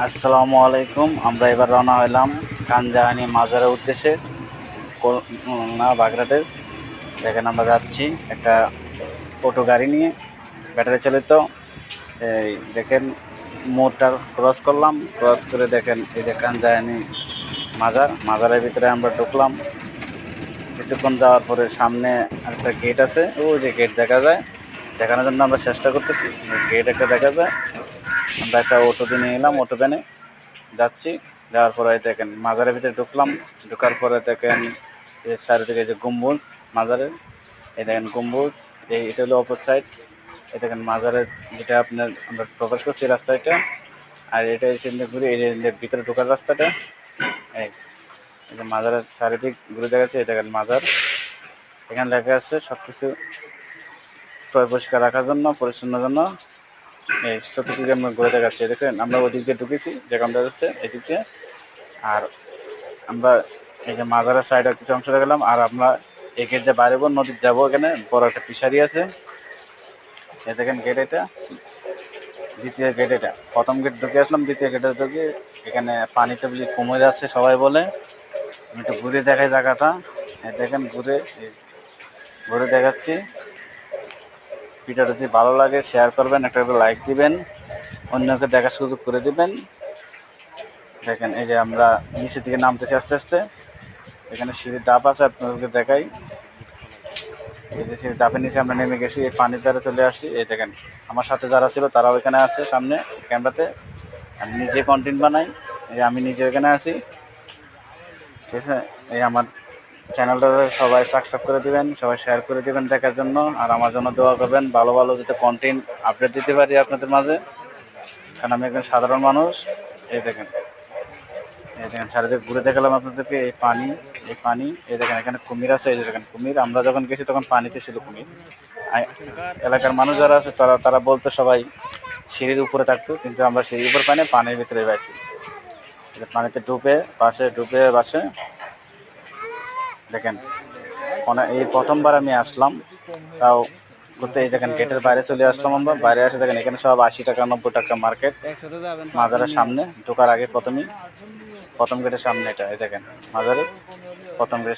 আসসালামু আলাইকুম। আমরা এবার রওনা হইলাম কানজাহানি মাজারের উদ্দেশ্যে, খুলনা বাগরাটের। দেখেন আমরা যাচ্ছি একটা অটো গাড়ি নিয়ে, ব্যাটারি চালিত। এই দেখেন মোড়টা ক্রস করলাম, ক্রস করে দেখেন এই যে কানজাহানি মাজারের ভিতরে আমরা ঢুকলাম। কিছুক্ষণ যাওয়ার পরে সামনে একটা গেট আছে, ওই যে গেট দেখা যায়, দেখানোর জন্য আমরা চেষ্টা করতেছি। গেট একটা দেখা যায়। আমরা একটা অটোতে নিয়ে এলাম, অটো ভ্যানে যাচ্ছি। যাওয়ার পরে দেখেন মাজারের ভিতরে ঢুকলাম। ঢোকার পরে দেখেন এই চারিদিকে যে গম্বুজ মাজারের, এই দেখেন গম্বুজ। এটা হলো অপর সাইড। এই দেখেন মাজারের যেটা আপনার আমরা প্রবেশ করছি রাস্তা এটা, আর এটা হচ্ছে ঘুরে এই যে ভিতরে ঢোকার রাস্তাটা। এই এই যে মাজারের চারিদিক ঘুরে দেখাচ্ছে। এই দেখেন মাজার, এখানে লেখা আছে সবকিছু পরিষ্কার রাখার জন্য, পরিচ্ছন্নের জন্য। এই চতুর্দিকে আমরা ঘুরে দেখাচ্ছি। দেখেন আমরা ওদিক দিয়ে ঢুকেছি, যেখানটা যাচ্ছে এদিক দিয়ে। আর আমরা এই যে মাজারের সাইডে কিছু অংশ গেলাম, আর আমরা এই গেট দিয়ে বাইরে নদীর যাবো। এখানে বড় একটা ফিশারি আছে। এই দেখেন গেট এটা, দ্বিতীয় গেট এটা। প্রথম গেট ঢুকে আসলাম, দ্বিতীয় গেটে ঢুকে এখানে পানিতে বুঝি কমে যাচ্ছে সবাই বলে। আমি একটু ঘুরে দেখাই জায়গাটা। দেখেন ঘুরে ঘুরে দেখাচ্ছি। ভিডিওটা যদি ভালো লাগে শেয়ার করবেন, একটা লাইক দিবেন, অন্যকে দেখার সুযোগ করে দিবেন। দেখেন এই যে আমরা নিচের দিকে নামতেছি আস্তে আস্তে। এখানে সিঁড়ির ধাপ আছে, আপনাদেরকে দেখাই। এই যে সিঁড়ির ধাপের নিচে আমরা নেমে গেছি, এই পানির ধারে চলে আসছি। এই দেখেন আমার সাথে যারা ছিল তারাও এখানে আছে সামনে ক্যামেরাতে। আমি নিজে কন্টেন্ট বানাই, এই আমি নিজে এখানে আছি। ঠিক আছে, এই আমার চ্যানেলটা সবাই সাবস্ক্রাইব করে দিবেন, সবাই শেয়ার করে দিবেন দেখার জন্য। আর আমার জন্য দোয়া করবেন, ভালো ভালো যাতে কন্টেন্ট আপডেট দিতে পারি আপনাদের মাঝে, কারণ আমি একজন সাধারণ মানুষ। এই দেখেন চারিদিকে ঘুরে দেখালাম আপনাদেরকে। এই পানি, এই পানি, এই দেখেন এখানে কুমির আছে। এই যে দেখেন কুমির, আমরা যখন গেছি তখন পানিতে ছিল কুমির। এলাকার মানুষ যারা আছে তারা তারা বলতো সবাই সিঁড়ির উপরে থাকতো, কিন্তু আমরা সিঁড়ির উপর পাই না, পানির ভিতরে পাইছি। পানিতে ডুবে বাসে দেখেন। এই প্রথমবার আমি আসলাম, তাও করতে। এই দেখেন গেটের বাইরে চলে আসলাম আমরা। বাইরে আসে দেখেন এখানে সব 80 টাকা 90 টাকা মার্কেট। মাজারের সামনে ঢোকার আগে প্রথম গেটের সামনে এটা। এই দেখেন মাজারের প্রথম গেট।